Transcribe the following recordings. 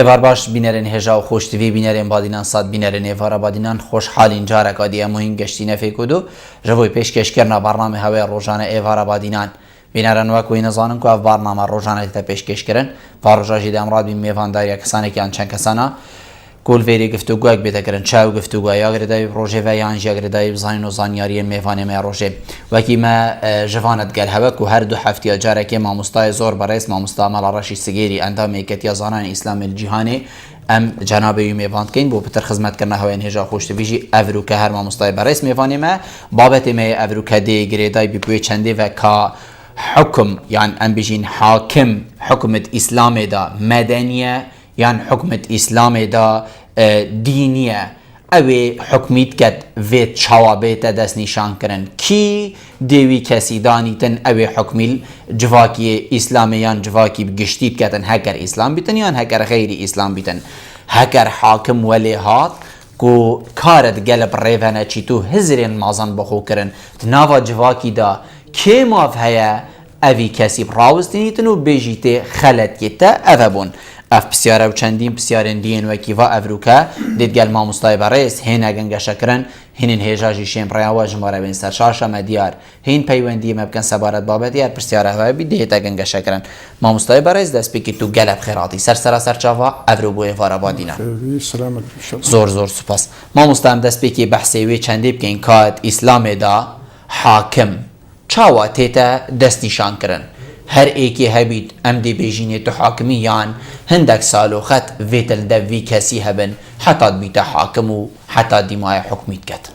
ایوار باش بینرین هجا و خوشتوی بینرین بادینان صد بینرین ایوارا بادینان خوش حالین جارک آدی اموهین گشتینه فیکودو جوی پیشکش کرنا برنامه هوای روزانه ایوارا بادینان بینرن وکوی نزانن که اف برنامه روزانه تا پیشکش کرن فارجاجی دامراد بین میوانداری کسانی که چند کسانا کل ویری گفتگویک بیت کردن چاو گفتگوی یا گردای روزه و یانجی یا گردای زاین و زانیاری میوانه می روزه وکی ما جوانت گل هوا که هر دو هفته جاره که ما مستای زور برایس ما مستعمل رشی سگیری اندام کتی زانان اسلام الجهانی ام جناب میواند کن بو بتر خدمت کرنا هوای هجا خوشت ویجی افرو که هر ما مستای برایس میوانه ما بابت می افرو کدی گردای بیپوی چنده و کا حکم يعني ام بيجين حاكم حكمة اسلام دا مدنية يعني حكمة اسلام دا دينية اوه حكميت كت ويت شوابيت دست نشان کرن كي ديوي كسي دانيتن اوه حكمي جواكي اسلاميان جواكي بگشتيت كتن هكر اسلام بيتن يعني هكر غير اسلام بيتن هكر حاكم وليهات کو کارت گلب ریوانه چی تو هزرین مازن بخو کرن تناوا جواکی دا که ماف هیا اوی کسی براوستینیتن و بیجیت خلط یتا اوه اف بسیاره و چندین بسیارن دین و کیوا افروکا دید گل ما مستای برایست هین اگن گشکرن هینین هیجاجی شیم پریا و جماره بین سرشاشا مدیار هین پیوندی مبکن سبارت بابت یار بسیاره هوا بی دیت اگن گشکرن ما مستای برایست دست بکی تو گلب خیراتی سر چاوا افرو بوی وارا بادینا زور سپاس ما مستایم دست بکی بحثی وی چندی بکن کاد اسلام دا حاکم چاوا تیتا دست نشان کرن هر ایکی هبید ام دی بیجینی تو حاکمیان هندک سالو خط ویتل دوی کسی هبن حتی بیت حاکم و حتی دیمای حکمیت کت.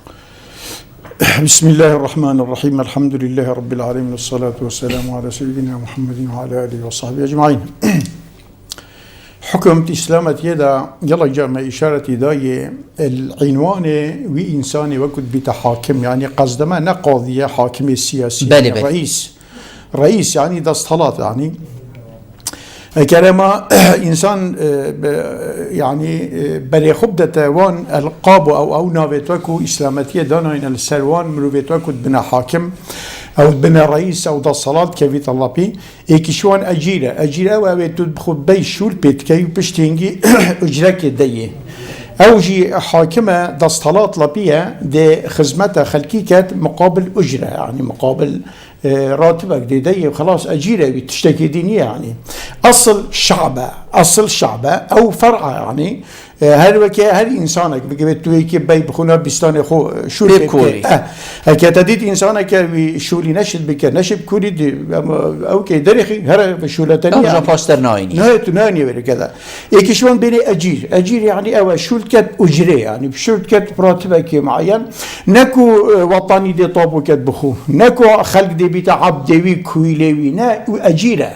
بسم الله الرحمن الرحيم الحمد لله رب العالمين والصلاة والسلام على سيدنا محمد وعلى آله وصحبه أجمعين. حكم إسلامت يدا يلا جامع إشارة داي العنوان وإنسان وقت بتحاكم يعني قصدما نقاضية حاكم السياسي بلي. رئيس يعني دستهلات يعني كلمة إنسان يعني بري خبدة وان القاب أو نافيتوكو إسلامتية دانا إن السروان مروفيتوكو بنا حاكم أو بنا رئيس أو دستهلات كيفيت الله بي إيكشوان أجيرة أو تدخل بي شول بيتكي بشتينجي أجرك ديه أوجي حاكمة دستهلات لبيها دي خدمتها خلقيكت مقابل أجرة يعني مقابل راتبك دي وخلاص أجيرة تشتكي دينية يعني أصل شعبة أو فرع يعني هر وكي هر إنسانك بقيت تويكي بي بخونا بستان خو شو كوري كتديد إنسانك شولي نشد بك نشب كوري دي أو كي دريخي هر بشولة تانية أرجع باستر نايني نايني ولا كذا إيش شلون بيني أجير يعني أو شول كت أجري يعني بشول كت براتبك معين نكو وطني دي طابو كت بخو نكو خلق دي بيت عبد دي كويلوي نا أجيره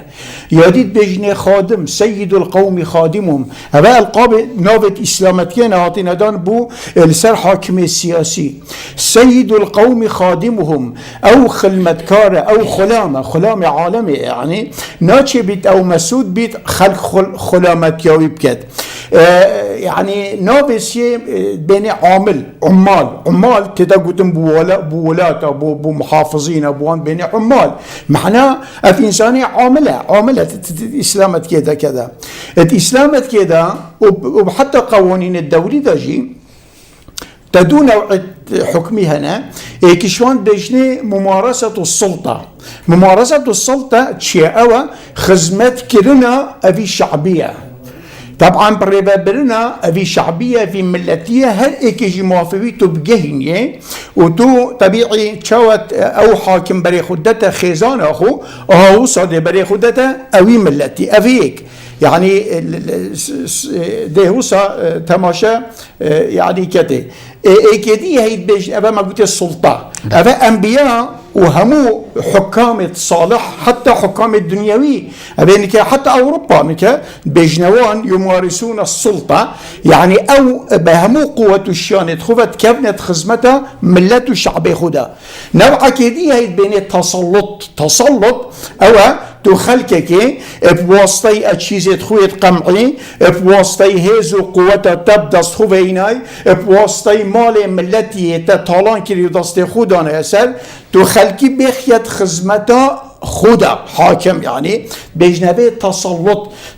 يديد بجني خادم سيد القوم خادمهم هذا القاب نافت إسلامتين هاتين دان بو السر حاكم السياسي سيد القوم خادمهم أو خلمتكار أو خلامة عالمي يعني ناتشي بيت أو مسود بيت خلق خلامت ياوي بكت يعني نافسي بين عمال تدقوتن بولات بو محافظين بوان بين عمال معناه في إنسانية عاملة إسلامت كذا إسلامت كذا وحتى قوانين الدولة داجي تدون حكمي هنا كشوان بيجني ممارسة السلطة تشيء خدمت كرنا أبي شعبية طبعا برنا في شعبية في ملتية هل ايكيجي موافقيتو بجهنية وتو طبيعي تشاوت او حاكم بري خدته خيزان اخو او صادي بري خدته اوي ملتي افيك يعني دهوسا تماشا يعني كده ايكيدي هي بيج ابا ما قلت السلطة ابا انبياء وهمو حكام صالح حتى حكام الدنيوي أبينك حتى أوروبا بيجنوان يمارسون السلطة يعني أو بهمو قوة الشان خفت كفنت خدمتها ملة الشعب خدا نوع كدي هي بين تسلط أو تخلكك بواسطة أشيزة خويت قمعي بواسطة هزو قوة تبدأ خويناي بواسطة مال ملتي تطالان كري دست خدانا يسال تخلكي بخيت خدمتها خدا حاكم يعني بجنبه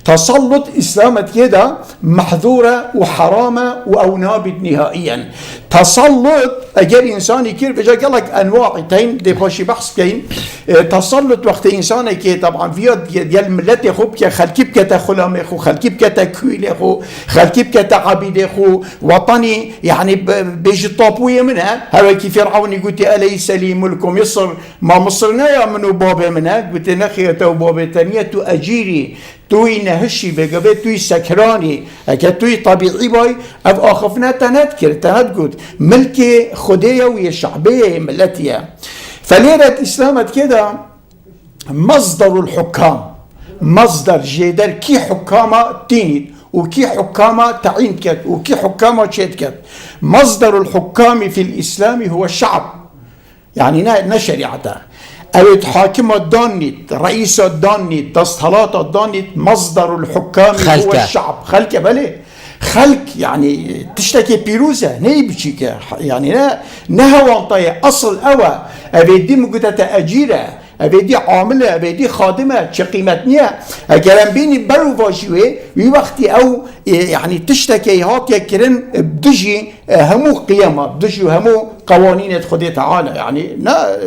تسلط إسلامت كده محظورة وحرامة أو نابد نهائيا. تسلط أجر إنساني كير بجا قال لك أنواع تين دي باشي بحث كين. تسلط وقت إنساني كي طبعا فيها ديال ملت يخوب كي خلكيب كتا خلام يخو خلكيب كتا كويل يخو خلكيب كتا عبيد يخو وطني يعني بيجي طابوية منها. هذا كيف فرعون يقول أليس لي ملك مصر ما مصرنا يا منو بابا منها قلت نخية بابا تانية تؤجيري توي نهشي بقبل توي سكراني أكيد توي طبيعي باي أب آخفنا تنذكر قلت ملكي خدية ويا شعبية ملتية. فليرة إسلامت كده مصدر الحكام مصدر جدر كي حكامة تينيد وكي حكامة تعين كت وكي حكامة تشيد كت. مصدر الحكام في الإسلام هو الشعب يعني نشريعته أريد حاكم الدانيت رئيس الدانيت تصطلات الدانيت. مصدر الحكام هو الشعب خلق بلي خلق يعني تشتكي بيروزة نيبشيك يعني نهوان طي أصل أوى أبيدي مقدة أجيرة أبيدي عاملة أبيدي خادمة شقيمتنية أجرم بيني برو فاشوي ووقتي أو يعني تشتكي هات يكرن بدجي همو قيامة بدجي همو قوانين خدي تعالى يعني نا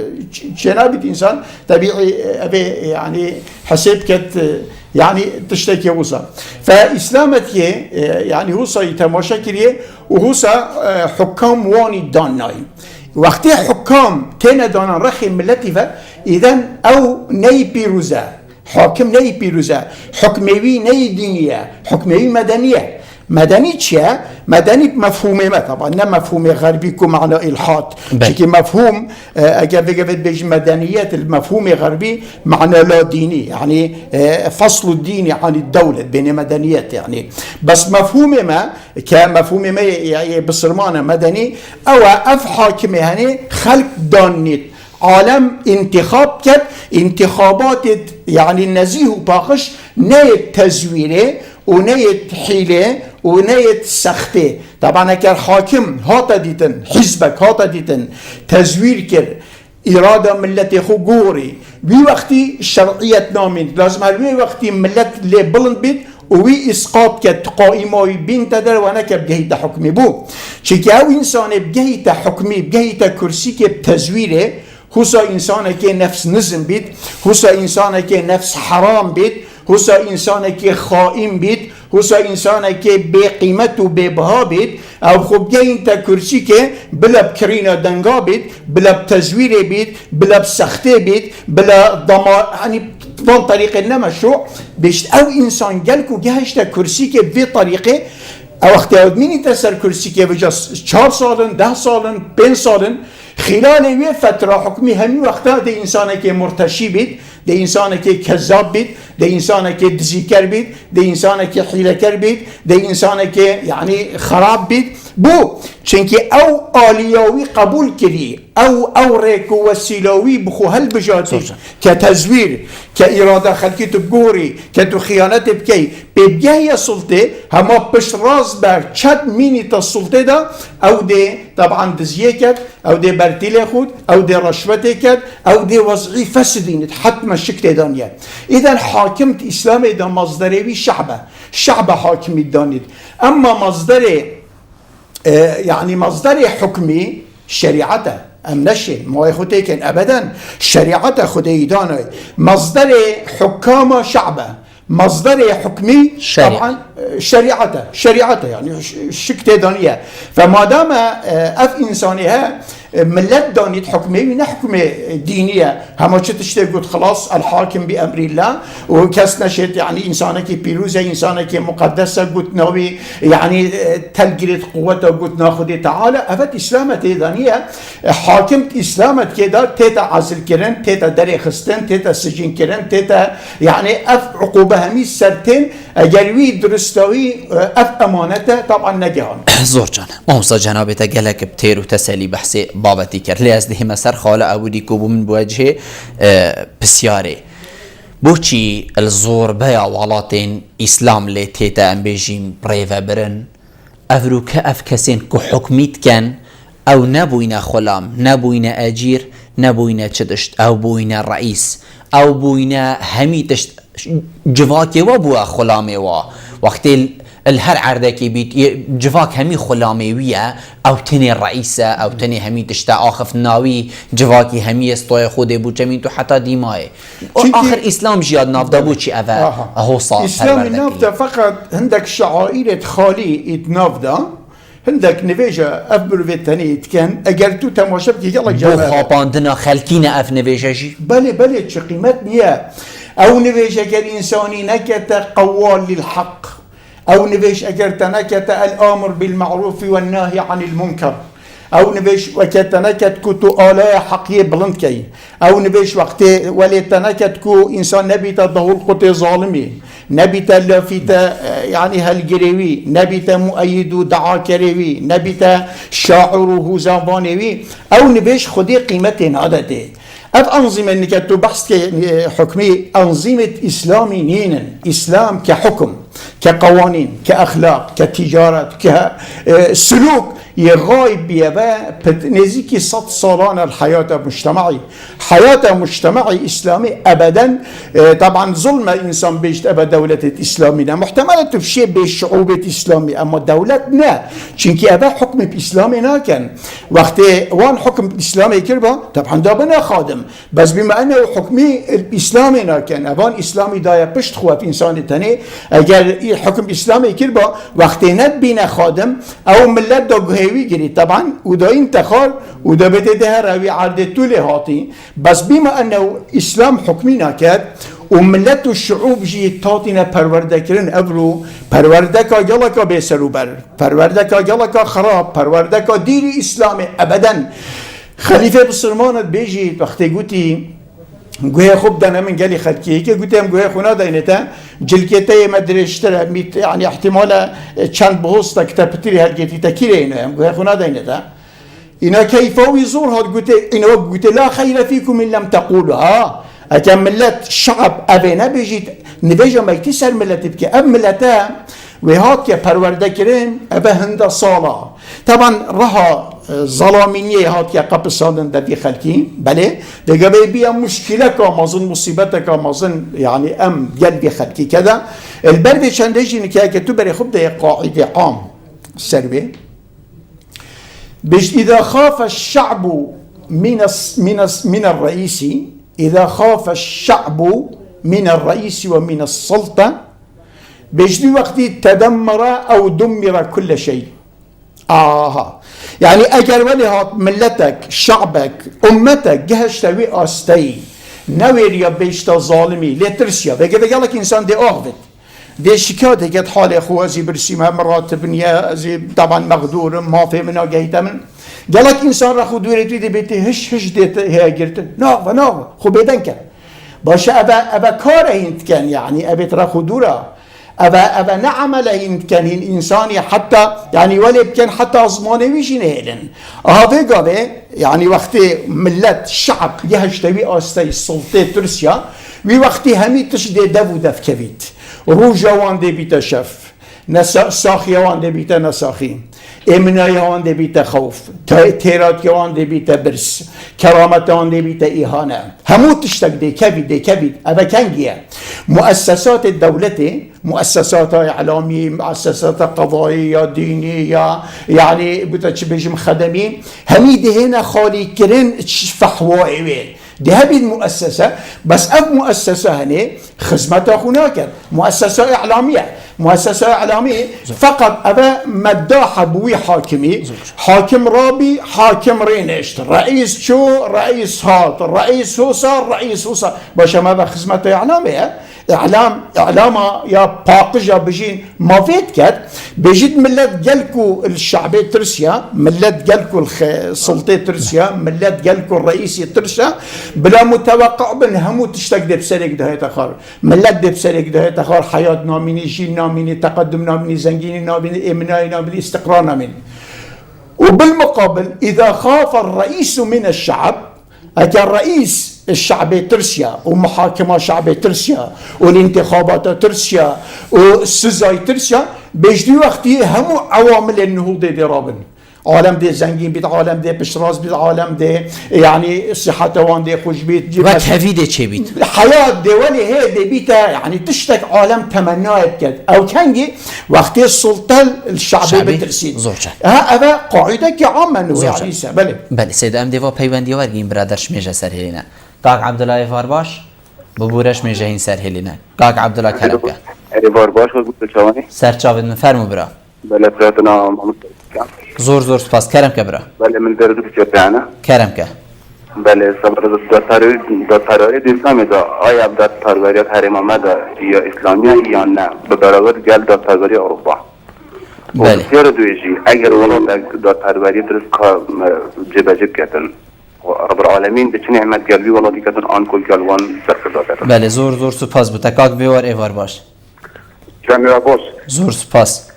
شنابة إنسان طبيعي أبي يعني حسب كت يعني تشتكي وصل. فإسلامتي يعني هوسا يتماشى كريه وهوسا حكام واني داناي وقتی حکام تن دانان رخی ملتی و ایدن او نی پیروزه حاکم نی پیروزه حکمیوی نی دینیه حکمیوی مدنیه. مدني چیه؟ مدني مفهومه ما طبعا نه مفهوم غربي كو معنى الحاد چون مفهوم اگر بگید بيج مدنيات المفهوم غربي معنى لا ديني يعني فصل الدين عن الدولة بين مدنيات يعني بس مفهوم ما كمفهوم ما يعني بصرمانه مدني او اف حاكمه يعني خلق دانيت عالم انتخاب كد انتخابات يعني نزيه وباقش نيت تزويره ونيت حيله ونيت سخته. طبعا اگر حاكم هاتا ديتن حزبك هاتا ديتن تزوير كر إرادة ملت خو قوري بي وقتي شرعية نامين لازم هالوي وقتي ملت اللي بلند بيت وي اسقاط كت قائمه بين تدر وانا كبجهيت حكمي بو چيكي او انسان بجهيت حكمي بجهيت كرسي كبتزويره هوسا انسان كي نفس نزم بيت هوسا انسان كي نفس حرام بيت هوسا انسان كي خائن بيت هوسا انسان كي بقيمت و ببها بيت او خب جاين تا كرسي كي بلا بكرينا دنگا بيت بلا بتزوير بيت بلا بسخته بيت بلا ضمان يعني بطن طريقة المشروع بيش او انسان جالكو جهش تا كرسي كي بطريقة او اختيار مين تسر كرسي كي بجاس 4 سالن 10 سالن 5 سالن خلال وی فتره حکمی همین وقتا ده انسان که مرتشی بید ده انسان که کذاب بید ده انسان که دزیکر بید ده انسان که حیلکر بید ده انسان که یعنی خراب بید بو چونکه او آلیاوی قبول کری او ریک و وسیلاوی بخو هل بجاتی که تزویر که اراده خلقی تو گوری که تو خیانت بکی ببگه سلطه هما پشت راز بر چد مینی تا سلطه دا او ده طبعا دزیه کد او ده برتیل خود او ده رشوت کد او ده وضعی فسدینت حتما شکل دانیه. ایدن حاکمت اسلام دا مصدره شعب حاکمی دانید اما مصدر يعني مصدر حكمي شريعته ام نشي ما يخوتي كان ابدا شريعته خدي داني مصدر حكام شعبه مصدر حكمي طبعا شريعته يعني شكته دانيه. فما دام اف انسانها ملت دانيت حكمي من حكم دينيه هما تشتي قلت خلاص الحاكم بامر الله وكاس نشت يعني انسانك بيروزه انسانك مقدسه قلت نوي يعني تلقيت قوته قلت ناخذ تعالى افت اسلامته دانيه حاكمت اسلامت كده تيتا عزل كرن تيتا دري خستن تيتا سجن كرن تيتا يعني اف عقوبه همي سرتين اجلوي درستوي اف امانته طبعا نجهان زور جان موسى جنابته قالك بتير وتسالي بحسي بابتي كر لي ازده مسر خاله اودي كوبو من بوجهه بسياري بوچي الزور بيا والاتين اسلام لي تيتا ام بيجين بريفا برن افروك اف كسين كو حكميت كان او نبوينا خلام نبوينا اجير نبوينا تشتشت أو بوينا الرئيس أو بوينا همي تشت جواكي وابوا خلامي وقت الهر عردكي بيت جواك همي خلامي ويا أو تني الرئيسة أو تني همي تشتا آخف ناوي جواكي همي استوي خودي بو جمين تو حتى ديماي آخر إسلام جياد نافدا بو چي أفا أهو صار إسلام نافدا فقط هندك شعائر خالي اتنافدا هندك نفيجة أفبر فيتاني كان أجرتو تماشى بكي يلا بو خاباندنا خلقينا أف نفيجة جي بلي شو قيمت نيا أو نفيجة كالإنساني نكت قوال للحق أو نفيش أجرتنكت الأمر بالمعروف والنهي عن المنكر أو نبيش وكتنكت كتو آلاء حقية بلندكي أو نبيش وقت ولتنكت كو إنسان نبيت ظهور قط ظالمي نبيت لافت يعني هالجريوي نبيت مؤيد دعا كريوي نبيت شاعره زبانوي أو نبيش خدي قيمة عدده أب أنظمة نكتو بحث حكمي أنظمة إسلامي نينا إسلام كحكم كقوانين كأخلاق كتجارة كسلوك يغايب بيبا نزيكي 100 صالان الحياة المجتمعي حياة مجتمعي إسلامي أبدا طبعا ظلم إنسان بيشت أبا دولة إسلامنا محتملة في شيء بالشعوب الإسلامي أما دولتنا شنكي أبا حكم بإسلامنا كان وقت وان حكم الإسلامي كربا طبعا دابنا خادم بس بما أنه حكمي الإسلامنا كان أبان إسلامي دايا بشت خوات إنسان تاني أجل حكم إسلامي كربا وقت نبينا خادم أو ملت دا گیری طبعا ودا انتخار ودا بده روی عرض طول هاتی بس بما انه اسلام حکمی نکرد وملت الشعوب جي تاتينا پروردكرن ابرو پروردكا جلكا بسرو بر پروردكا جلكا خراب پروردكا ديري اسلام ابدا خليفه بسلمان بيجي وقتی گوتی گویا خوب دانه من قالي خلكي که گوتم گویا خونا داینتا جلكتي مدرشتر يعني احتمال چند بهوستا كتابتري هالجتي تكيرينه گویا خونا داینتا اینا كيفوي زور هاد گوته اینا گوته لا خير فيكم ان لم تقولوا اكم ملت شعب ابينا بيجي نبيجا ما يتسر ملت بك اب ملتا وهات يا پروردكرين ابا هند صالا طبعا رها ظلامينيه هات يا قبصان ده في خلقي بله دغه بيا مشكله كمازن مصيبتك كمازن يعني ام قلبي خلقي كذا البرد شندجي نكاكتو بري خب ده قاعده عام سربي اذا خاف الشعب من الرئيس اذا خاف الشعب من الرئيس ومن السلطه بجدي وقت تدمر او دمر كل شيء يعني اگر ولي هات ملتك شعبك امتك جهش تبي استي نوير يا بيشتا ظالمي لترسيا بيجي لك انسان دي اغفت دي شكاية قد حالي خوازي برسيمها مراتب يا زي طبعا مغدور ما في منها جايتا من قالك انسان راخو دوريتو دي بيتي هش ديت هي جرت ناغ خو بيدنك باشا ابا كاره انت كان يعني ابي تراخو دورا أبا نعمل إن كان إنساني حتى يعني ولد كان حتى أزمانه ويجي نهلن هذا قابه يعني وقت ملت شعب يهجتوي أستي السلطة ترسيا ووقت همي تشدي دفو دف كبيت روجا وان دي بيتا شف ساخي وان دي بيتا نساخي امناي وان دي بيتا خوف تيرات وان دي بيتا برس كرامة وان دي بيتا إهانة همو تشتك دي كبيد أبا كان مؤسسات الدولة مؤسسات إعلامية مؤسسات قضائية دينية يعني بتشبيجم خدمي هميدي هنا خالي كرين فحوائي دي هذه المؤسسة بس أب مؤسسة هنا خدمتها هناك مؤسسة إعلامية فقط أبا مداحة بوي حاكمي حاكم رابي حاكم رينشت رئيس شو رئيس هات رئيس هو صار باش ما خدمتها إعلامية إعلاما يا باقجة بجين ما فيت كات بجد ملت جلكو الشعبية ترسيا ملت جلكو السلطة ترسيا ملت جلكو الرئيسي ترسيا بلا متوقع بنهمو تشتك دي بسرق ده تخار ملت دي بسرق ده تخار حياة ناميني جيل ناميني تقدم ناميني زنجيني ناميني إمناء ناميني استقرار ناميني وبالمقابل إذا خاف الرئيس من الشعب أتى الرئيس الشعبي ترسيا ومحاكمة شعبي ترسيا والانتخابات ترسيا والسزاي ترسيا بيجدي وقتي همو عوامل النهوض دي رابن عالم دي زنگين بيت، عالم دي بشراز بيت، عالم دي يعني صحة وان دي خوش بيت، وتهفيده چه بيت حياة دولي هي دي بيتا يعني تشتك عالم تمناه بكد او كانجي وقت السلطة الشعبية بترسيد زورجا هذا قاعدة عامة يعني بله بله سيد ام ديوا پیوندی ورگین برادرش میجه سر هلینا کاک عبدالله فارباش ببورش میجه این سر هلینا کاک عبدالله کرم که فارباش بود بچوانی سر چاود من فرمو برا بله فراتنا محمد زور سپاس کرم که برا بله من درد بچوتانا کرم که بله صبر دستاری اسلامی دا آیا دستاروریات حریم آمده یا اسلامی یا نه به برابر گل دستاروری اروپا بله بسیار دویجی اگر ولاد دستاروری درست کار جبجب کردن رب العالمین به چه نعمت قلبی ولادی کردن آن کل گلوان سرکرده کردن بله زور سپاس بوده کاک بیوار ایوار باش جميع باش زور سپاس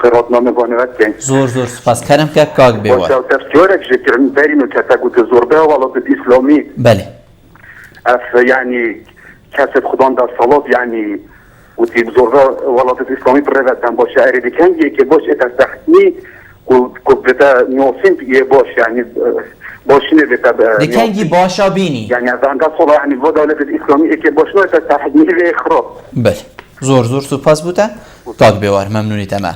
خيرات نامه بانوات كان زور سپاس کرم که کاک بیوار باش تفسيرك جكر داري نتاكو تزوربها ولاد الاسلامي بله اف يعني كاسب خدان در صلاة يعني وتي بزوربها ولاد الاسلامي بريفات دان باش اريد كان يكي باش اتستحني كبتا نوسين بيه باش يعني باشينه بتا دکنگی باشا بینی يعني از عند صلاة يعني في دولة الاسلامي يكي باش نو اتستحني في اخراج بله زور سپاس بوده کاک بیوار ممنونی تمام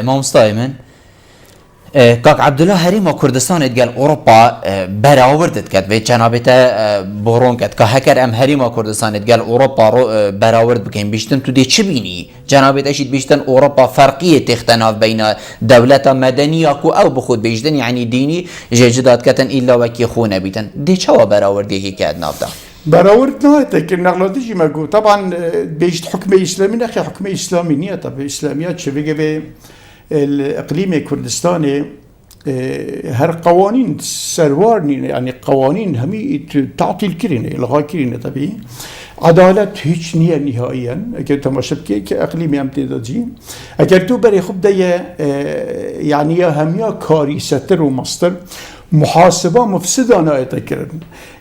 ما مستای من کاک عبدالله هریما کردستان ادگل اوروپا براوردت کد و جنابت بورون کد که هکر ام هریما کردستان ادگل اوروپا رو براورد بکن بیشتن تو دی چی بینی جنابت اشید بیشتن اوروپا فرقیه تختناف بین دولت مدنی کو او بخود بیشتن يعني دینی جداد کتن ایلا وکی خونه بیتن دی چوا براوردی که کد ناف ده براورتنا لكن نغلطيش ما قو طبعا بيجت حكم اسلامي نخي حكم اسلامي نيه طب اسلاميات شبيقه به الاقليم كردستاني هر قوانين سروارني يعني قوانين همي تعطي الكرينه الغاء كرينه طبيعي عدالة هيش نية نهائيا اگر تماشب كي اقليمي امتدادي اگر تو بري خب ديه يعني هميا كاري ستر ومصدر محاسبه مفسدانه اتكرن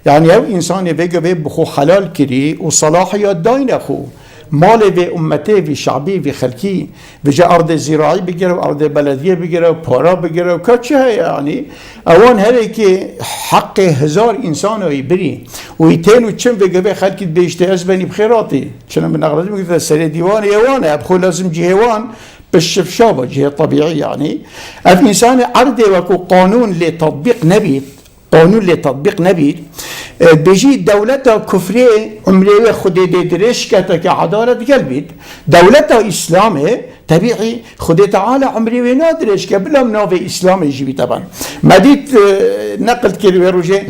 يعني او انسان بيجا بخو حلال كري وصلاحيات داين خو مال في امته في شعبي في خلقي بجا ارض زراعي بيجرا ارض بلديه بيجرا بارا بيجرا كاتشها يعني اوان هيك حق هزار انسان يبري ويتين وتشم بيجا خلقي بيشتاز بني بخيراتي شنو من اغراض بيقول سري ديوان يوانا ابخو لازم جهوان بالشفشابه جهه طبيعيه يعني الانسان عرض وكو قانون لتطبيق نبي قانون لتطبيق نبي بيجي دولتها كفرية عمرية خدي دريش كتك عدالة قلبيت دولتها إسلامي طبيعي خدي تعالى عمرية نادرش قبل منافي إسلامي يجي طبعا مديت نقل كيلو روجي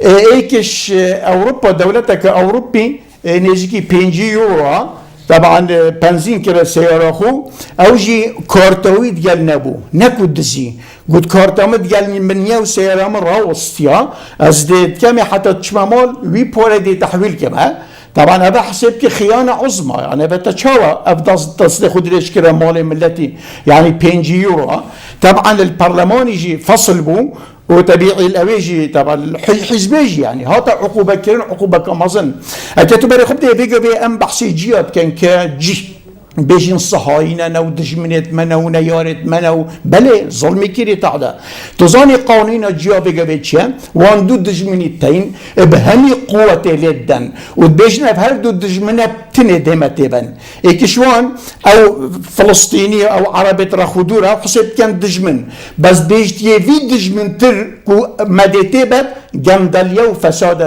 ايكش أوروبا دولتها كأوروبي نيجي 5 يورو طبعا بنزين كده سيارة خو اوجي كارتوي ديال نبو نكو دزي قلت كارتامت ديال من يو سيارة مرة وسطيا ازديد كامي حتى تشمامول وي بورا دي تحويل كما طبعا هذا حسبك خيانة عظمى يعني بتشاوى افضل تصديق ودريش كده مالي ملتي يعني 5 يورو طبعا البرلمان يجي فصل بو وطبيعي الاويجي طبعا حزبيجي يعني هذا عقوبه كرن عقوبه كمازن اتتبري خبدي بيجي بي ام بحسي جيات كان كجي بيجين صهاينا نو دجمنت منو نيارت منو بله ظلمي كيري تعدا تزاني قوانين جيا بيجي بيتشا وان دو دجمنتين بهمي قوة لدن وبيجنا بهر دو دجمنة تني ديمتبن اكشوان او فلسطيني او عربي تراخدورا حسب كان دجمن بس بيجت يفي دجمن تر كو مدتبت جمدليا وفساد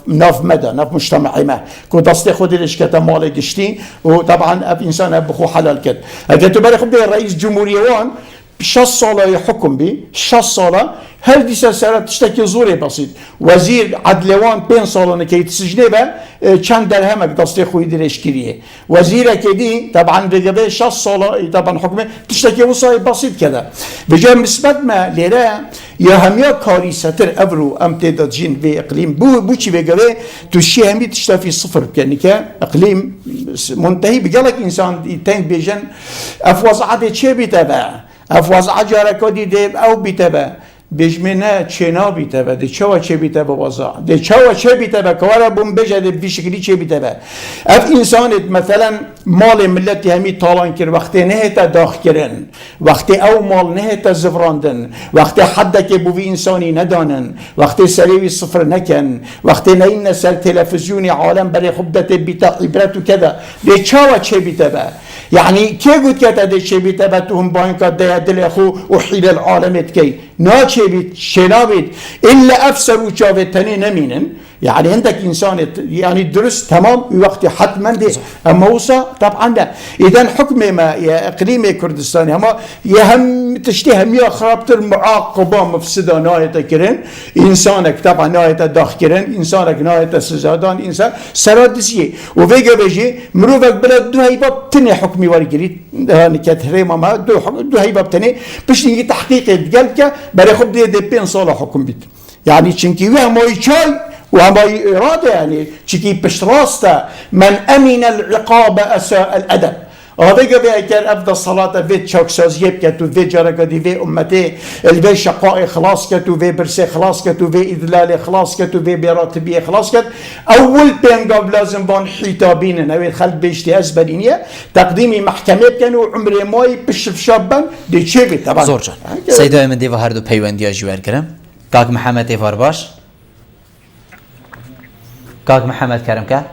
ناف مدى ناف مجتمعي ما كو دستي خودي لشكتا مالي قشتي وطبعا اب انسان بخو حلال كد اگر تباري خب ده رئيس جمهورية وان 6 صالة يحكم بي 6 صالة هل دي سالة تشتكي زوري بسيط وزير عدلوان 5 صالة نكي تسجنه با چند درهمك دستي خوي دريش كريه وزير كدي طبعا بجبه 6 صالة طبعا حكمه تشتكي وصاي بسيط كده بجا نسبت ما ليرا يا هميا كاري ستر افرو امتداد جين في اقليم بو چي بجبه تشي همي تشتفي صفر كانك اقليم منتهي بجالك انسان تين بيجن افواز عادي چه بيتبع افواز عجارة كودي ديب او بيتبع بجمنا چنا بیتبه ده چوا چه بیتبه وضع ده چوا چه بیتبه کوارا بوم بجه ده بشکلی چه بیتبه اف انسانت مثلا مال ملتی همی طالان کر وقتی نهتا داخ کرن وقتی او مال نهتا زفراندن وقتی حد که بوی انسانی ندانن وقتی سریوی صفر نکن وقتی نین سر تلفزیون عالم برای خبدت بیتا عبرت و کده ده چوا چه بیتبه يعني كي قلت كات هذا الشيء بتبتهم بانك ده دل أخو وحيل العالم كي ناتشي بيت شنابيت إلا أفسر وشافت تاني نمينن يعني عندك إنسان يعني درس تمام وقت حتما دي أما وصا طبعا لا إذا حكم ما يا إقليم كردستان هما يهم تشتي هم يا خرابت المعاقبة مفسدة ناية كرن إنسانك طبعا ناية داخ كرن إنسانك ناية سزادان إنسان سرادسية وفيجا بيجي مروفك بلد دو هيباب تاني حكمي ورقريت هاني كتريما ما دو هيباب تاني باش نيجي تحقيق الجلكة بري خب دي بين صالح حكم بيت يعني تشنكي ويا موي شاي وما إرادة يعني تشكي بشراسته من أمن العقاب أساء الأدب هذا جاب كان أفضل صلاة في تشوكساز يبكتو في جرقدي في أمتي الفي شقاء خلاص كتو في برسي خلاص كتو في إذلال خلاص كتو في براتبية خلاص كت أول بين قبل لازم بان حيتابين نوي خلق بيشتي أزبرينية تقديمي محكمة كانوا عمري ماي بشف شابان دي تشيبي طبعا زورجان سيدا من ديفا هردو بيوانديا جوار كرم كاك محمد إفار باش كاك محمد كرم كا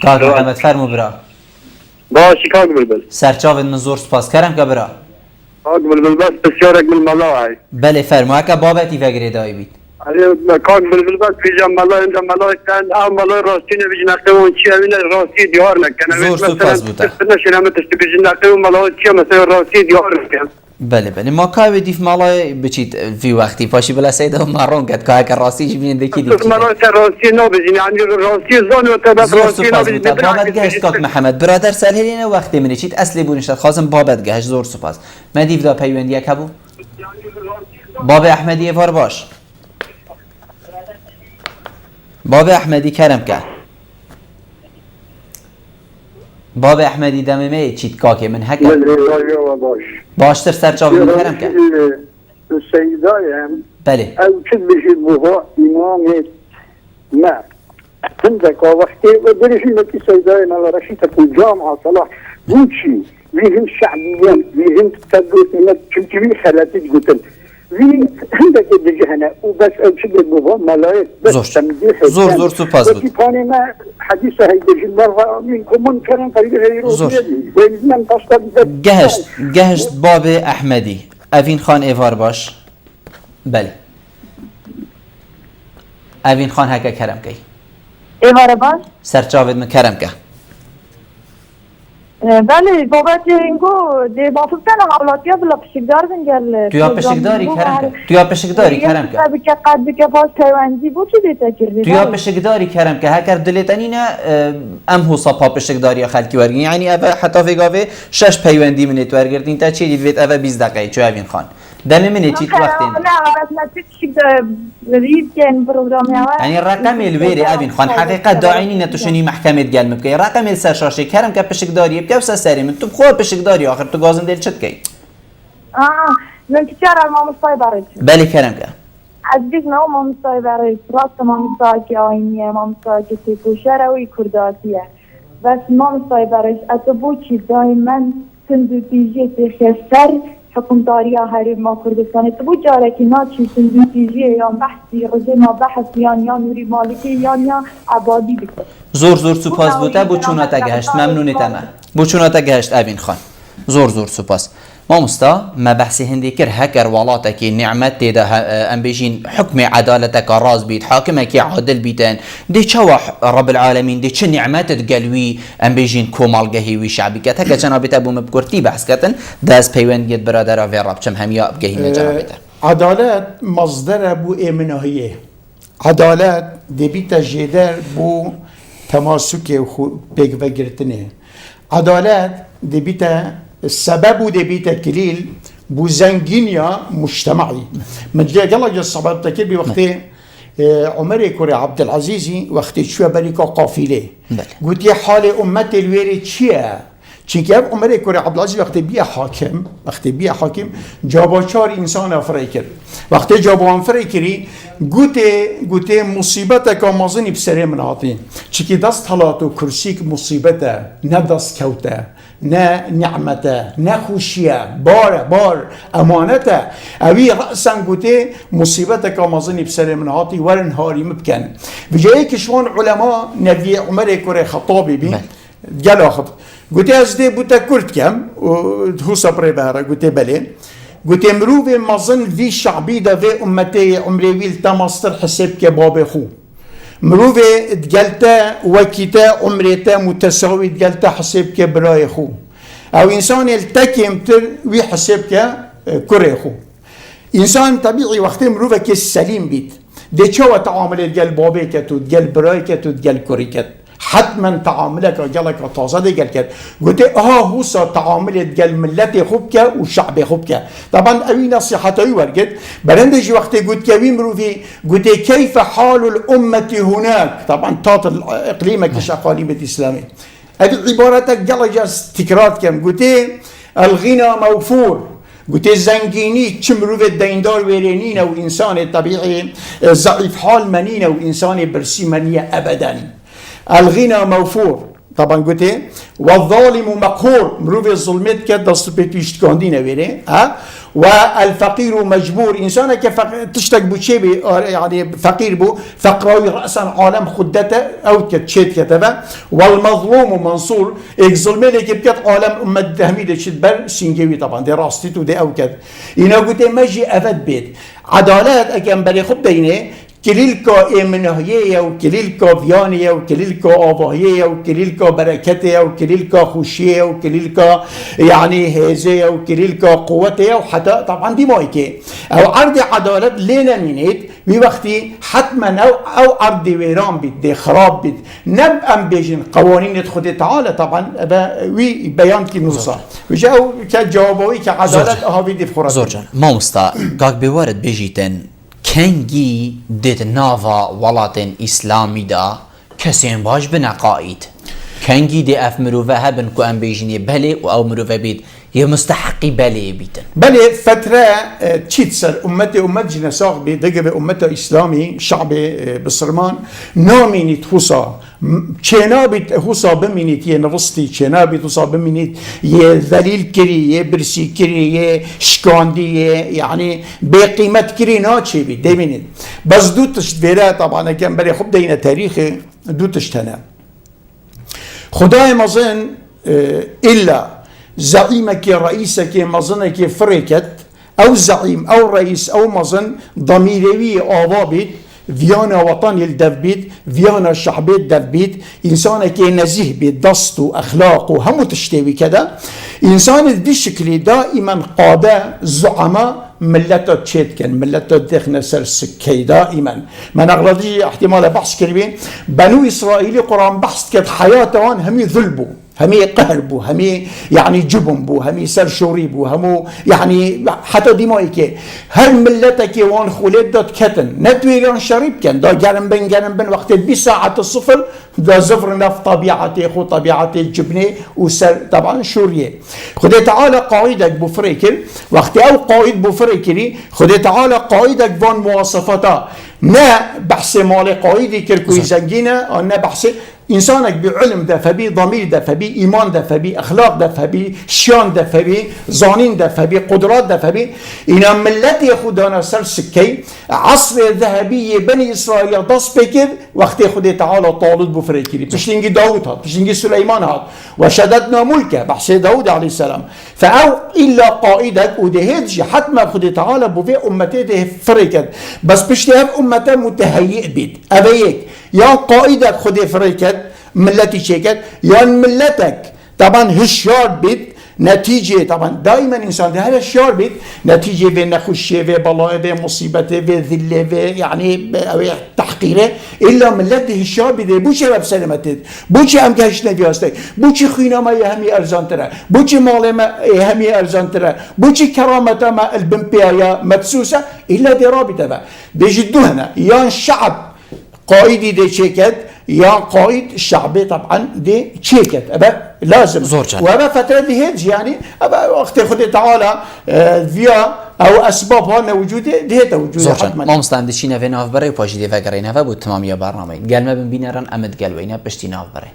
كاك محمد فرمو برا باشی کاک بلبل سرچاوت من زور سپاس کرم که برا کاک بلبل بس بسیارک من ملاعی بله فرمو اکا بابتی فگری دایی بید کاک بلبل بس پیجم ملاعی اینجا ملاعی کن ام ملاعی راستی نبیج نقطه اون چی همینه راستی دیار نکنه زور سپاس بوده نشین همه تشتی بیج نقطه اون ملاعی چی مثلا راستی دیار نکن بله بله ما کاوی دیف مالای بچید فی وقتی پاشی بلا سیده و مارون کد که اکر راستی چی بینده کی دیف ملاعی راستی نبیجین یعنی راستی زن و تبت زور راستی سپاس نبیجین بوده بابت گهشت کاک محمد برادر سلهلینه وقتی منی چید اصلی بونشتد خواستم بابت گهشت زور سپاس من دیف دا پیوندیه کبو باب احمدی فار باش باب احمدی کرم که باب احمدی دممه چید کاکه من هکم باش باشتر سرچاوی من کرم که السيدايم بله او كل بشي بوها امام ما عندك وقتي ودريش انك السيدايم على رشيدك الجامعة صلاح بوشي ويهم شعبيا ويهم تدرس انك كنت بي خلاتي قلت وی هندك دجهنا وبس أشد بوها ملاك بس تمديح زور سپاس بود وكيفاني ما حديثة هيدا مرة منكم منكرا قريب هيرو بيدي ومن تصدق گهشت باب احمدی اوین خان ایوار باش بله اوین خان هکا کرم کی ایوار باش سرچاوید من کرم که بله بابت اینگو دی بافتن حالاتیا بلا پشکدار بنگل تویا پشکداری کرم که تویا پشکداری کرم که بکه قد بکه باز پیوندی بود چی دیتا کردی تویا پشکداری کرم که هکر دلیتنینه ام هو صفا پشکداری خلکی ورگین یعنی اوه حتی فیگاوه 6 پیوندی منیت ورگردین تا چی دید وید اوه 20 دقیقه چو اوین خان دمی منی چیت وقتین نه بس ما پشکدار رید کن پروگرامی یعنی رقم الویری اوین خان حقیقت داعینی نتوشنی محکمت گل مبکی رقم السرشاشی کرم که پشکداری بکه بسا سری من تو بخور پشکداری آخر تو گازن دل چت کی من کچار ما مستای برای بله کرم که عزیز ما مستای برای راست ما مستای که آینیه ما مستای که تیپوشه روی کرداتیه بس ما مستای برایش اتبو چی دائما سندوتیجی تخیستر حکومتاری هر ما کردستان تو جاره که ناچی سندوتیجی یا بحثی رجه ما بحث یا نوری مالکی یا عبادی بکن زور سپاس بوده بو چوناتا گهشت ممنونیتم بو چوناتا گهشت اوین خان زور سپاس ما مستا ما بحثي هندي كر هكر ولاتك نعمت تدا ام بيجين حكم عدالتك راز بيت حاكمك عادل بيتن دي شوا رب العالمين دي شن نعمت تقلوي ام بيجين كومال قهيوي شعبك هكا جنابته ابو مبكرتي بحث كتن داز بيوند يد برادر في رب كم هم يا بقهي جنابته عدالت مصدر بو امناهيه عدالت دبيت جدر بو تماسك بيك بگرتنه عدالت دبيت السبب دبيت كليل بو زنجينيا مجتمعي من جاء الله جل صبر تكيل بوقت عمر كوري عبد العزيز وقت شو بريكا قافله قلت يا حال امتي الويري چونکه اف عمر کوری عبدالعزیز وقتی بیا حاکم جابا 4 انسان افرای کرد وقتی جابا افرای کری گوته مصیبت که مازنی بسره من عاطی چونکه دست حالات و کرسی که مصیبته نه دست کوته نه نعمته نه خوشیه بار امانته اوی رأسا گوته مصیبت که مازنی بسره من عاطی ورن هاری مبکن بجایی کشوان علماء نبی عمر کوری خطابی بی قال اخذ قلت ازدي بوتا كرت كم هو صبري بهرا قلت بلي قلت مروفي مظن في شعبي دا في امتي عمري ويل تماستر حساب كباب خو مروفي تقلتا وكيتا عمريتا متساوي تقلتا حساب كبراي خو او انسان التكيم تر وي حساب كري خو انسان طبيعي وقت مروفي كالسليم بيت دي شو تعامل تقل بابي كتو تقل براي كتو تقل كري كت حتما تعاملك رجالك طازه دي قال قلت هو تعامل قال ملتي خوبك وشعبي خوبك طبعا اوي نصيحتي ورقت برندج وقت قلت كوي مروفي قلت كيف حال الامه هناك طبعا طاط اقليمك اقاليم الاسلامي هذه عبارتك قال جاز تكرار كم قلت الغنى موفور قلت الزنجيني تشمرو الديندار ويرينين وانسان طبيعي ضعيف حال منين وانسان برسي منيه ابدا الغنى موفور طبعا قلت ايه والظالم مقهور مروف الظلمات كده صبيت يشتكوندينا ويري والفقير مجبور انسان تشتك بشيء يعني فقير بو فقراوي راسا عالم خدته او كتشيت كتبه والمظلوم منصور الظلمه اللي كبكت عالم امه تهميد شدبر سينجوي طبعا دي راستيتو دي او كده انا قلت ماجي افد بيت عدالات اكن بري خب دينه كليلكا إمنهية وكليلكا فيانية وكليلكا آباهية وكليلكا بركتية وكليلكا خوشية وكليلكا يعني هزية وكليلكا قوتية وحتى طبعا دي مايكي أو عرض عدالة لنا منيت بوقتي حتما أو عرض ويران بيت دي خراب بيت نبقى بيجن قوانين خد تعالى طبعا وي بيان كي نوصل وجاو كجوابوي كعدالة أهابي دي فخورات زوجان ما مستا قاك بوارد بيجيتن كنجي ديت نافا ولاتن اسلامي دا كسين باش بنقائد كنجي دي اف مروفا هبن كو ام بيجيني بلي او مروفا بيت يمستحقي بلي بيتن بلي فترة تشيتسر أمة جنساق بدقة أمة إسلامي شعبي بصرمان ناميني تخصا چنابت حسا بمینید یه نوستی چنابت حسا بمینید یه ذلیل کری یه برسی کری یه شکاندی یعنی به قیمت کری ناچی بید دمینید بس دو تشت بیره طبعا کم برای خب دینه تاریخ دو تشتنه خدای مزن الا زعیمك رئیسك مزنك فرقت او زعیم او رئیس او مزن ضمیروی آوابید فيانا وطني الدف بيت فيانا شعبي الدف بيت إنسان كي نزيه بدست وأخلاق وهم تشتوي كده إنسان بشكل دائما قادة زعماء ملته تشيت كان ملته دخنا سر سكي دائما من أغلبية احتمال بحث كريمين بنو إسرائيل قرآن بحث كانت حياتهم هم ذلبوا همي قهر بو همي يعني جبن بو همي سرشوري بو همو يعني حتى ديمايك هر ملتك وان خولد دات كتن نتويران شريب كان دا جرم بن وقت بساعة الصفر دا زفر نف طبيعتي خو طبيعتي الجبنة وسر طبعا شورية خدي تعالى قاعدك بفريكر وقت او قاعد بفريكري خدي تعالى قاعدك بان مواصفاتا نا بحث مال قاعدي كركوي زنجينة نا بحث إنسانك بعلم ده فبي ضمير ده فبي إيمان ده فبي أخلاق ده فبي شان ده فبي زانين ده فبي قدرات ده فبي إن ملتي خدانا سر سكي عصر الذهبي بني إسرائيل داس بكر وقت خدي تعالى طالب بفريكري بشتنجي داود هات بشتنجي سليمان هات وشددنا ملكه بحث داود عليه السلام فأو إلا قائدك ودهيتش حتما خدي تعالى بفي أمتي ده فريكت بس بشتهب أمته متهيئ بيت أبيك يا قائدك خدي فريكت ملتي شيكت يا ملتك طبعا هشار بيت نتيجة طبعا دائما إنسان ده هذا الشعور بيت نتيجة في نخشة في بلاء في مصيبة في ذلة في يعني تحقيره إلا ملته الشعور بيت بوشي باب سلامته بوشي أم كهش نفياسته بوشي خينا ما يهمي أرزان ترى بوشي مال ما يهمي أرزان ترى بوشي كرامته ما البنبيايا مدسوسة إلا دي رابطة بقى بيجدوهنا يا شعب قائدي دي شيكت يا قائد الشعبي طبعا دي تشيكت أبا لازم زورجان. وأبا فترة دي هيج يعني أبا وقت خدي تعالى فيا أو أسباب هنا وجودي دي هتا وجودي زۆرجان حتما مامۆستا دەچینە بێ ناوبەڕێ و پاشی دێڤەگەڕێنەوە بۆ تمامیە بارنامەی گەلمە ببینەران ئەمت گەلوێنە پشتی ناوبەڕێ.